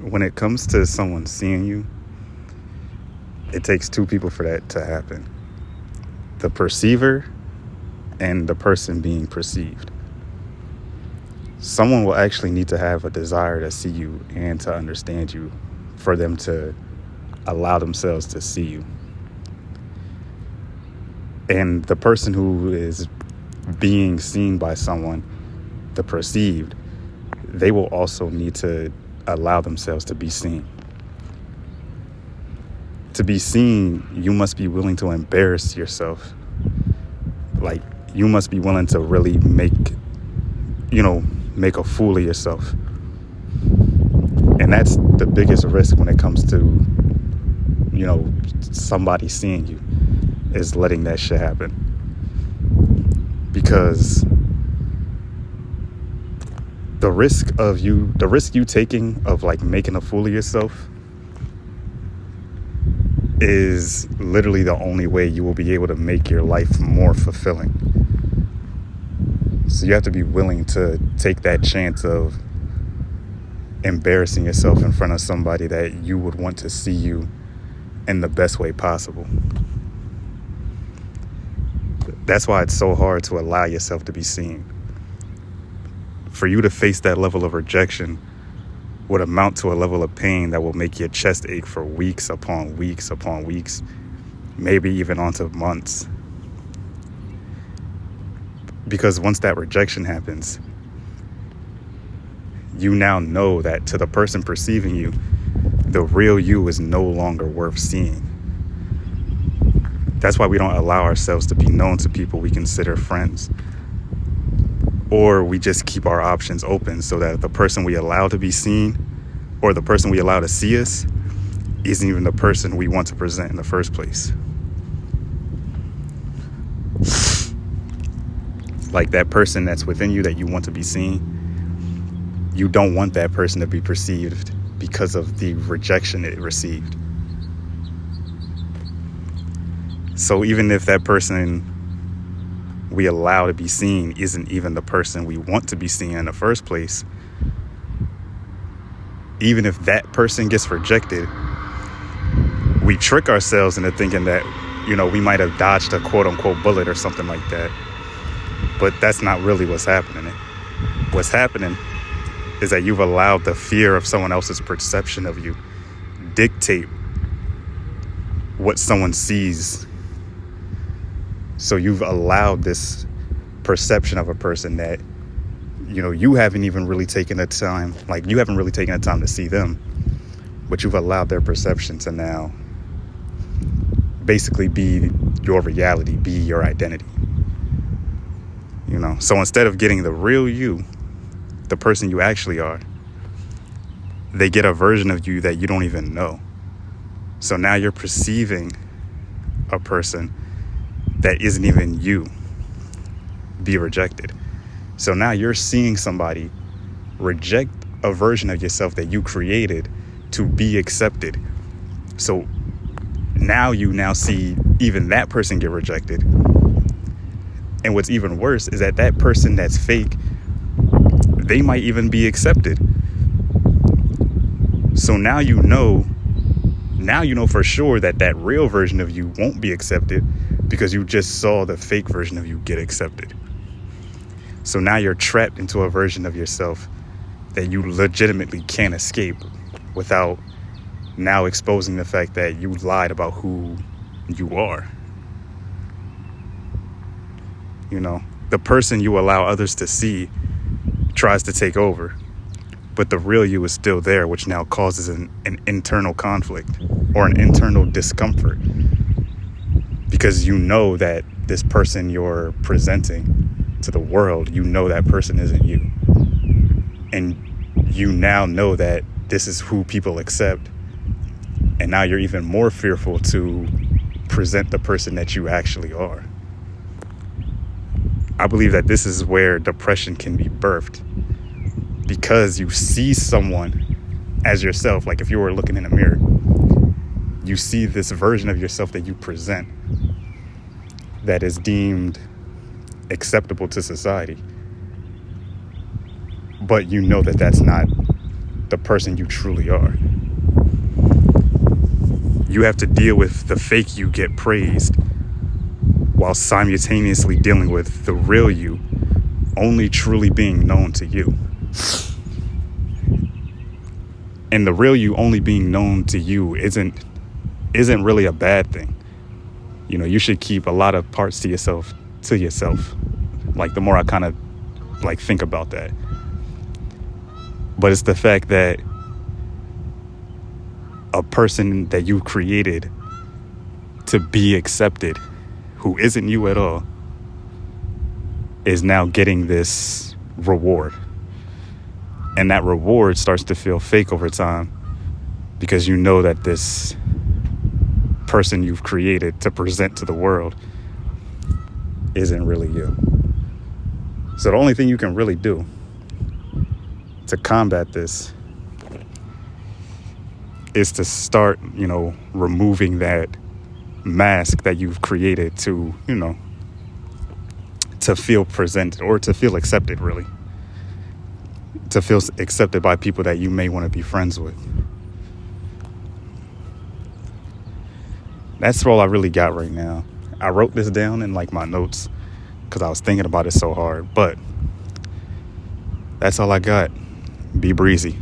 When it comes to someone seeing you, it takes two people for that to happen: the perceiver and the person being perceived. Someone will actually need to have a desire to see you and to understand you for them to allow themselves to see you. And the person who is being seen by someone, the perceived, they will also need to allow themselves to be seen. To be seen, you must be willing to embarrass yourself. Like, you must be willing to really make a fool of yourself. And that's the biggest risk when it comes to, somebody seeing you, is letting that shit happen. Because the risk you taking of like making a fool of yourself is literally the only way you will be able to make your life more fulfilling. So you have to be willing to take that chance of embarrassing yourself in front of somebody that you would want to see you in the best way possible. That's why it's so hard to allow yourself to be seen. For you to face that level of rejection would amount to a level of pain that will make your chest ache for weeks upon weeks upon weeks, maybe even onto months. Because once that rejection happens, you now know that to the person perceiving you, the real you is no longer worth seeing. That's why we don't allow ourselves to be known to people we consider friends. Or we just keep our options open so that the person we allow to be seen or the person we allow to see us isn't even the person we want to present in the first place. Like that person that's within you that you want to be seen, you don't want that person to be perceived because of the rejection it received. So even if that person we allow to be seen isn't even the person we want to be seen in the first place, even if that person gets rejected, we trick ourselves into thinking that, we might have dodged a quote unquote bullet or something like that. But that's not really what's happening. What's happening is that you've allowed the fear of someone else's perception of you dictate what someone sees. So you've allowed this perception of a person that, you haven't even really taken the time, you haven't really taken the time to see them, but you've allowed their perception to now basically be your reality, be your identity. So instead of getting the real you, the person you actually are, they get a version of you that you don't even know. So now you're perceiving a person that isn't even you be rejected. So now you're seeing somebody reject a version of yourself that you created to be accepted. So now you see even that person get rejected. And what's even worse is that person that's fake, they might even be accepted. So now you know for sure that real version of you won't be accepted because you just saw the fake version of you get accepted. So now you're trapped into a version of yourself that you legitimately can't escape without now exposing the fact that you lied about who you are. The person you allow others to see tries to take over, but the real you is still there, which now causes an internal conflict or an internal discomfort. Because you know that this person you're presenting to the world, that person isn't you. And you now know that this is who people accept. And now you're even more fearful to present the person that you actually are. I believe that this is where depression can be birthed. Because you see someone as yourself, like if you were looking in a mirror, you see this version of yourself that you present that is deemed acceptable to society. But you know that that's not the person you truly are. You have to deal with the fake you get praised while simultaneously dealing with the real you only truly being known to you. And the real you only being known to you isn't really a bad thing. You know, you should keep a lot of parts to yourself. Like, the more I kind of like think about that. But it's the fact that a person that you created to be accepted, who isn't you at all, is now getting this reward. And that reward starts to feel fake over time because you know that this person you've created to present to the world isn't really you. So the only thing you can really do to combat this is to start, removing that mask that you've created to feel presented or to feel accepted, really. To feel accepted by people that you may want to be friends with. That's all I really got right now. I wrote this down in like my notes because I was thinking about it so hard, but that's all I got. Be breezy.